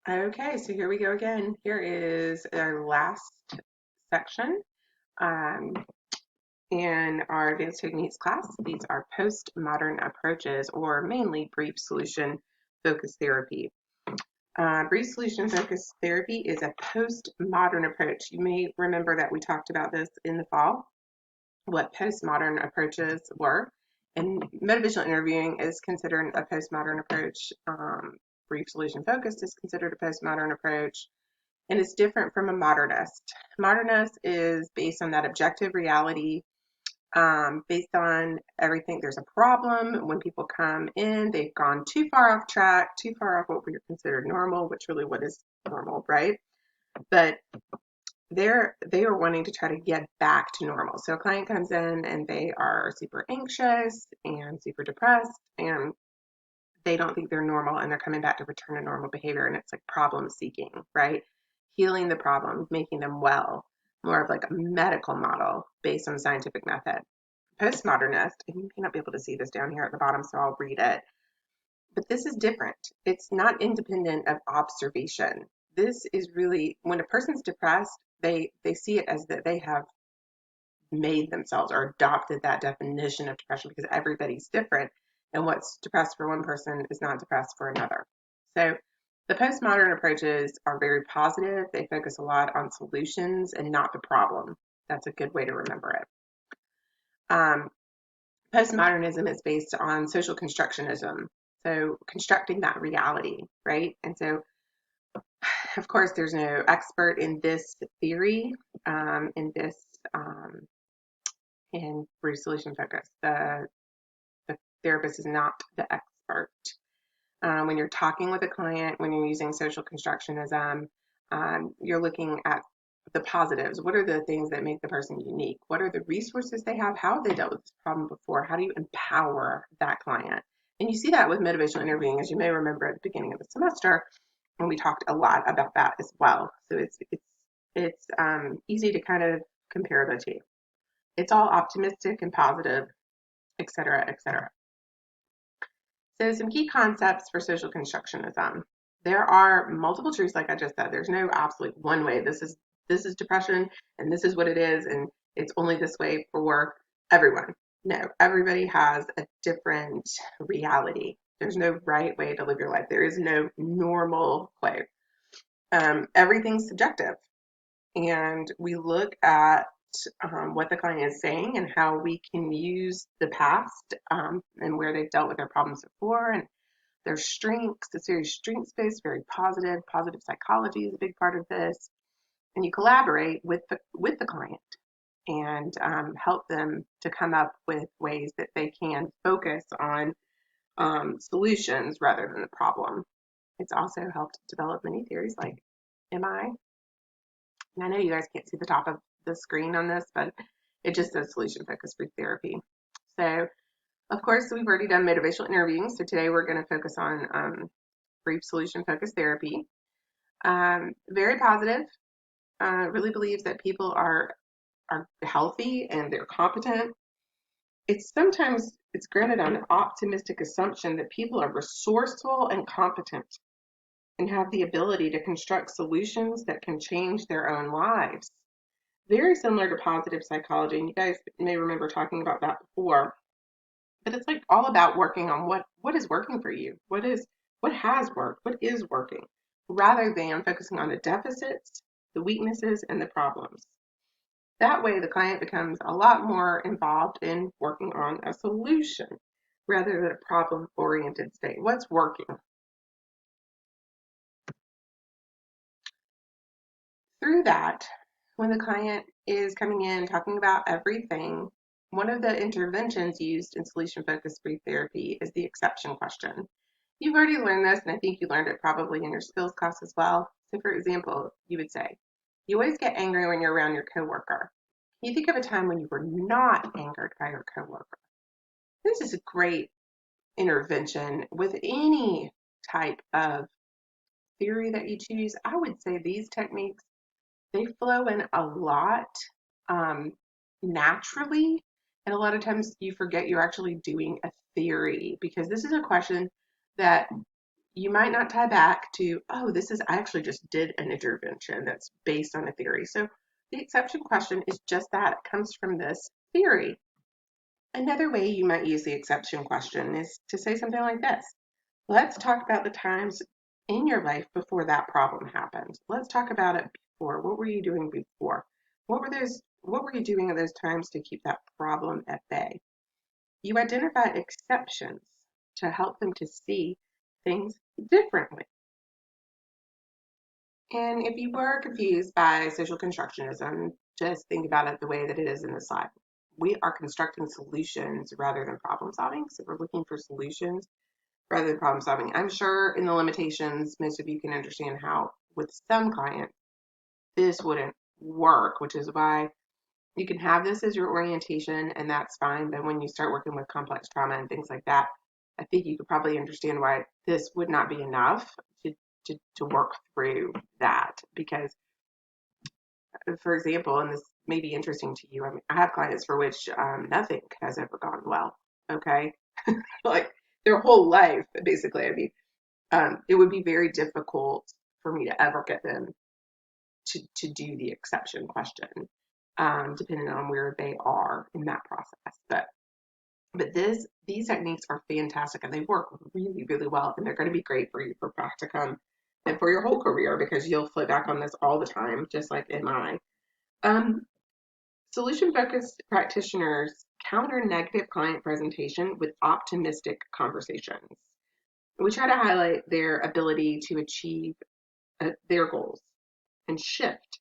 Okay, so here we go again. Here is our last section um, in our advanced techniques class. These are postmodern approaches, or mainly brief solution focused therapy. Brief solution focused therapy is a postmodern approach. You may remember that we talked about this in the fall, what postmodern approaches were. And motivational interviewing is considered a postmodern approach. Brief solution focused is considered a postmodern approach, and it's different from a modernist. Modernist is based on that objective reality, based on everything. There's a problem when people come in, they've gone too far off track, too far off what we consider normal, which really what is normal, right? But they are wanting to try to get back to normal. So a client comes in and they are super anxious and super depressed, and they don't think they're normal, and they're coming back to return to normal behavior, and it's like problem seeking, right? Healing the problem, making them well, more of like a medical model based on the scientific method. Postmodernist, and you may not be able to see this down here at the bottom, so I'll read it. But this is different. It's not independent of observation. This is really when a person's depressed, they see it as that they have made themselves or adopted that definition of depression because everybody's different, and what's depressed for one person is not depressed for another. So the postmodern approaches are very positive. They focus a lot on solutions and not the problem. That's a good way to remember it. Um, Postmodernism is based on social constructionism, so constructing that reality, right? And so, of course, there's no expert in this theory, in this um, in brief solution focus. The therapist is not the expert. When you're talking with a client, when you're using social constructionism, you're looking at the positives. What are the things that make the person unique? What are the resources they have? How have they dealt with this problem before? How do you empower that client? And you see that with motivational interviewing, as you may remember at the beginning of the semester, when we talked a lot about that as well. So it's easy to kind of compare the two. It's all optimistic and positive, et cetera, et cetera. So some key concepts for social constructionism. There are multiple truths, like I just said. There's no absolute one way. This is depression, and this is what it is, and it's only this way for everyone. No, everybody has a different reality. There's no right way to live your life. There is no normal way. Everything's subjective, and we look at what the client is saying and how we can use the past and where they've dealt with their problems before and their strengths. It's very strengths based, very positive. Positive psychology is a big part of this, and you collaborate with the client and help them to come up with ways that they can focus on solutions rather than the problem. It's also helped develop many theories like MI. And I know you guys can't see the top of the screen on this, but it just says solution focused group therapy. So, of course, we've already done motivational interviewing. So today we're going to focus on brief solution focused therapy. Very positive. Really believes that people are healthy and they're competent. It's granted on an optimistic assumption that people are resourceful and competent and have the ability to construct solutions that can change their own lives. Very similar to positive psychology, and you guys may remember talking about that before. But it's like all about working on what is working for you, what has worked, what is working, rather than focusing on the deficits, the weaknesses, and the problems. That way, the client becomes a lot more involved in working on a solution rather than a problem-oriented state. What's working? Through that, when the client is coming in talking about everything, one of the interventions used in solution focused brief therapy is the exception question. You've already learned this, and I think you learned it probably in your skills class as well. So, for example, you would say, you always get angry when you're around your coworker. Can you think of a time when you were not angered by your coworker? This is a great intervention with any type of theory that you choose. I would say these techniques, they flow in a lot um, naturally. And a lot of times you forget you're actually doing a theory because this is a question that you might not tie back to, oh, I actually just did an intervention that's based on a theory. So the exception question is just that. It comes from this theory. Another way you might use the exception question is to say something like this. Let's talk about the times in your life before that problem happened. Let's talk about it before. What were you doing before? What were you doing at those times to keep that problem at bay? You identify exceptions to help them to see things differently. And if you were confused by social constructionism, just think about it the way that it is in the slide. We are constructing solutions rather than problem solving. So we're looking for solutions rather than problem solving. I'm sure in the limitations, most of you can understand how with some clients, this wouldn't work, which is why you can have this as your orientation and that's fine. But when you start working with complex trauma and things like that, I think you could probably understand why this would not be enough to work through that. Because, for example, and this may be interesting to you, I mean, I have clients for which nothing has ever gone well. Okay. Like their whole life, basically. I mean, it would be very difficult for me to ever get them to do the exception question, depending on where they are in that process. But these techniques are fantastic and they work really, really well. And they're going to be great for you for practicum and for your whole career because you'll flip back on this all the time, just like MI. Solution-focused practitioners counter negative client presentation with optimistic conversations. We try to highlight their ability to achieve their goals and shift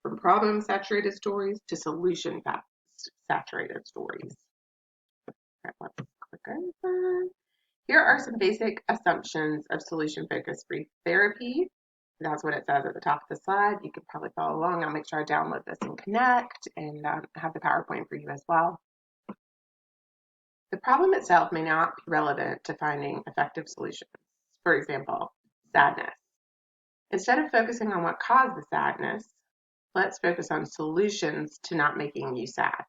from problem-saturated stories to solution-saturated stories. Right, let's click over. Here are some basic assumptions of solution-focused brief therapy. That's what it says at the top of the slide. You can probably follow along. I'll make sure I download this and connect and have the PowerPoint for you as well. The problem itself may not be relevant to finding effective solutions. For example, sadness. Instead of focusing on what caused the sadness, let's focus on solutions to not making you sad.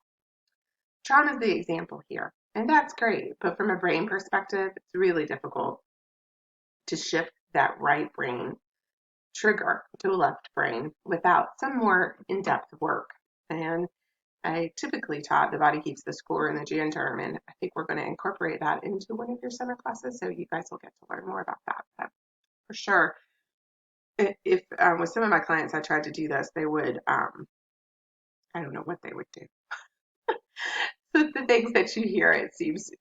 Trauma is the example here, and that's great, but from a brain perspective, it's really difficult to shift that right brain trigger to a left brain without some more in-depth work. And I typically taught the body keeps the score in the Jan term, and I think we're going to incorporate that into one of your summer classes, so you guys will get to learn more about that. But for sure, if with some of my clients I tried to do this, they would, I don't know what they would do. So the things that you hear, it seems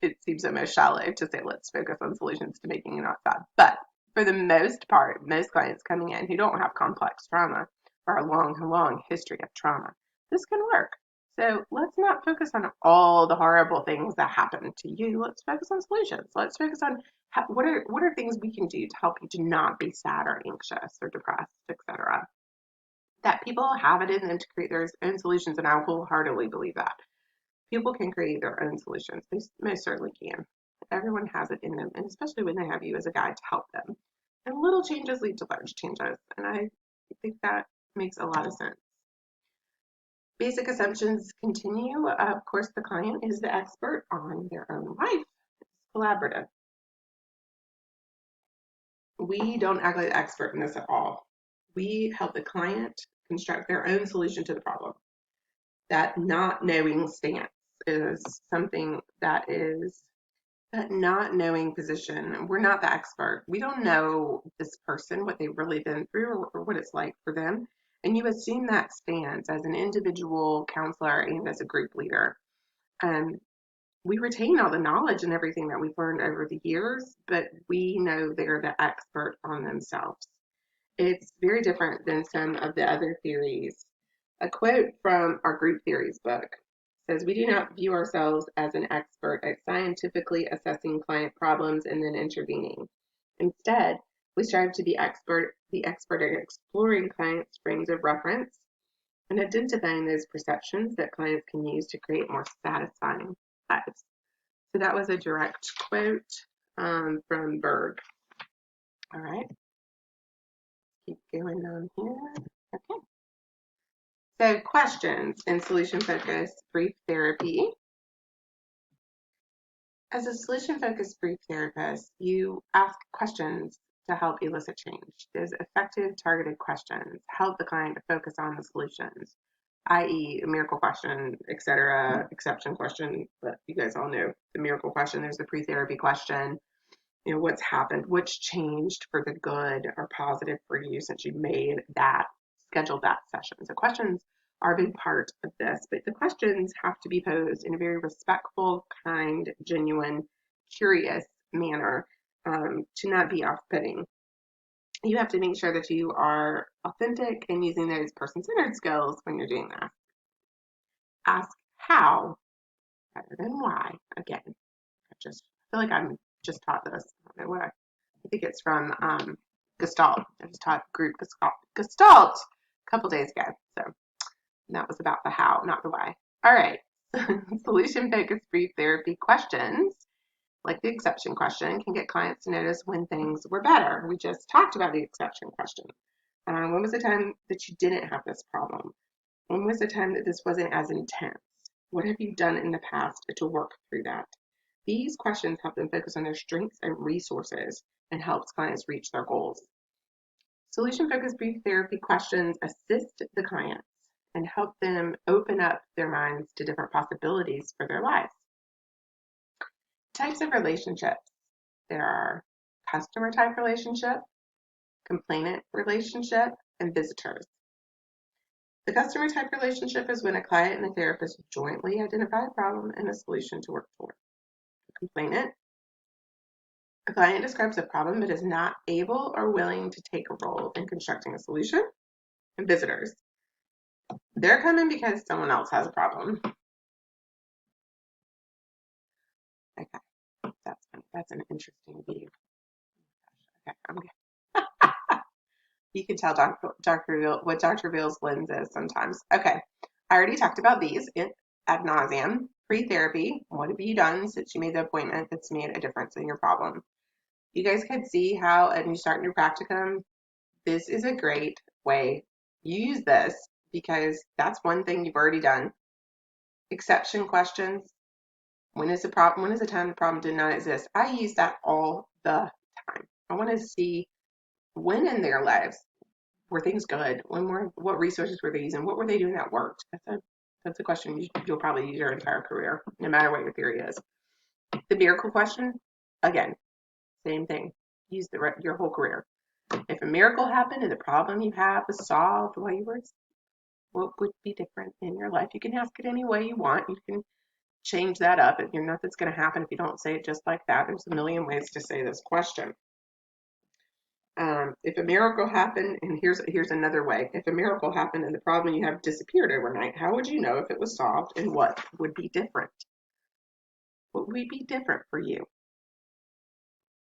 almost shallow to say, let's focus on solutions to making you not sad. But for the most part, most clients coming in who don't have complex trauma or a long history of trauma, this can work. So let's not focus on all the horrible things that happen to you. Let's focus on solutions. Let's focus on what are things we can do to help you to not be sad or anxious or depressed, etc. That people have it in them to create their own solutions, and I wholeheartedly believe that. People can create their own solutions. They most certainly can. Everyone has it in them, and especially when they have you as a guide to help them. And little changes lead to large changes, and I think that makes a lot of sense. Basic assumptions continue. Of course, the client is the expert on their own life. It's collaborative. We don't act like the expert in this at all. We help the client construct their own solution to the problem. That not knowing stance is something that is that not knowing position. We're not the expert. We don't know this person, what they've really been through or what it's like for them. And you assume that stance as an individual counselor and as a group leader. We retain all the knowledge and everything that we've learned over the years, but we know they're the expert on themselves. It's very different than some of the other theories. A quote from our group theories book says, "We do not view ourselves as an expert at scientifically assessing client problems and then intervening. Instead, we strive to be the expert at exploring clients' frames of reference and identifying those perceptions that clients can use to create more satisfying lives." So that was a direct quote from Berg. All right, keep going on here. Okay. So questions in solution-focused brief therapy. As a solution-focused brief therapist, you ask questions to help elicit change. Does effective targeted questions help the client to focus on the solutions, i.e. a miracle question, etc., exception question, but you guys all know the miracle question. There's the pre-therapy question. What's happened, what's changed for the good or positive for you since you scheduled that session. So questions are a big part of this, but the questions have to be posed in a very respectful, kind, genuine, curious manner, to not be off-putting. You have to make sure that you are authentic and using those person-centered skills when you're doing that. Ask how rather than why. Again, I feel like I'm just taught this. I don't know what I think it's from Gestalt. I just taught group Gestalt a couple days ago. So that was about the how, not the why. All right. Solution-focused brief therapy questions, like the exception question, can get clients to notice when things were better. We just talked about the exception question. When was the time that you didn't have this problem? When was the time that this wasn't as intense? What have you done in the past to work through that? These questions help them focus on their strengths and resources and helps clients reach their goals. Solution-focused brief therapy questions assist the clients and help them open up their minds to different possibilities for their lives. Types of relationships. There are customer type relationship, complainant relationship, and visitors. The customer type relationship is when a client and a therapist jointly identify a problem and a solution to work toward. Complainant. A client describes a problem but is not able or willing to take a role in constructing a solution. And visitors. They're coming because someone else has a problem. Okay, that's funny. That's an interesting view. Okay, I'm good. You can tell what Dr. Veal's lens is sometimes. Okay, I already talked about these ad nauseum. Pre-therapy, what have you done since you made the appointment that's made a difference in your problem? You guys can see how, and you start your practicum, this is a great way. Use this because that's one thing you've already done. Exception questions. When is the time the problem did not exist? I use that all the time. I want to see when in their lives were things good? What resources were they using? What were they doing that worked? That's a question you'll probably use your entire career, no matter what your theory is. The miracle question, again, same thing. Use your whole career. If a miracle happened and the problem you have was solved while you were, what would be different in your life? You can ask it any way you want. You can change that up. Nothing's going to happen if you don't say it just like that. There's a million ways to say this question. If a miracle happened, and here's another way. If a miracle happened and the problem you have disappeared overnight, how would you know if it was solved and what would be different? What would be different for you?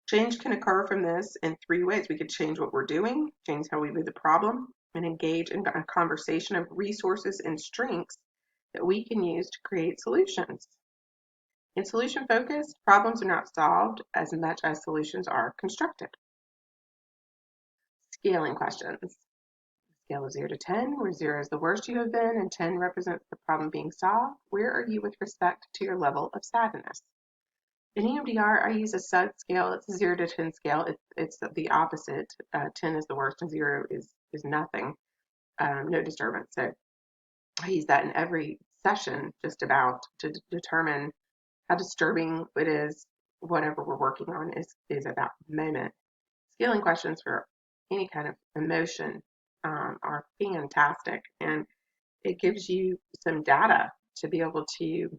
Change can occur from this in three ways. We could change what we're doing, change how we view the problem, and engage in a conversation of resources and strengths that we can use to create solutions. In solution-focused, problems are not solved as much as solutions are constructed. Scaling questions. Scale of 0 to 10, where 0 is the worst you have been and 10 represents the problem being solved. Where are you with respect to your level of sadness? In EMDR, I use a SUD scale. It's a 0 to 10 scale. It's the opposite. 10 is the worst and 0 is nothing, no disturbance. So I use that in every session just about to determine how disturbing it is. Whatever we're working on is about the moment. Scaling questions for any kind of emotion are fantastic, and it gives you some data to be able to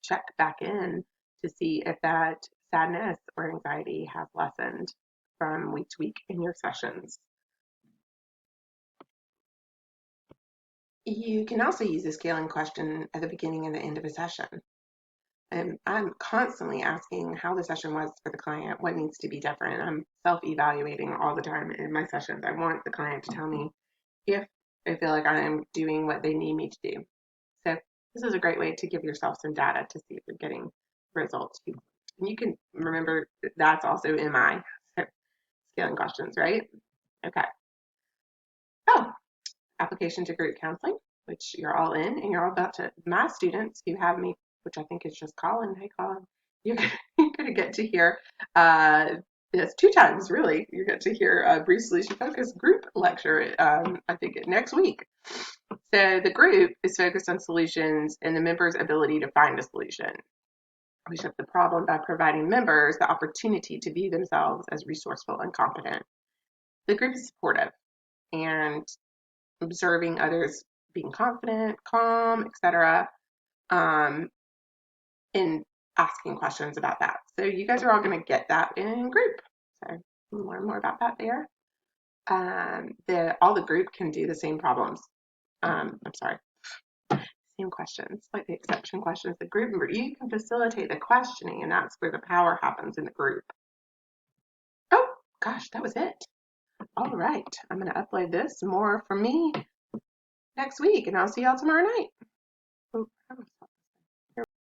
check back in to see if that sadness or anxiety has lessened from week to week in your sessions. You can also use a scaling question at the beginning and the end of a session. And I'm constantly asking how the session was for the client, what needs to be different. I'm self-evaluating all the time in my sessions. I want the client to tell me if I feel like I'm doing what they need me to do. So this is a great way to give yourself some data to see if you're getting results. And you can remember that's also MI, scaling questions, right? Okay. Oh, application to group counseling, which you're all in, and you're all about to, my students who have me, which I think is just Colin. Hey, Colin, you're going to get to hear Yes, two times really. You get to hear a brief solution focused group lecture, I think next week. So the group is focused on solutions and the members' ability to find a solution. We shift the problem by providing members the opportunity to view themselves as resourceful and competent. The group is supportive and observing others being confident, calm, etc., um, and asking questions about that. So you guys are all going to get that in group. So we'll learn more about that there. All the group can do the same problems. I'm sorry, same questions, like the exception questions. The group member, you can facilitate the questioning, and that's where the power happens in the group. Oh, gosh, that was it. All right, I'm going to upload this more from me next week, and I'll see y'all tomorrow night. Oh,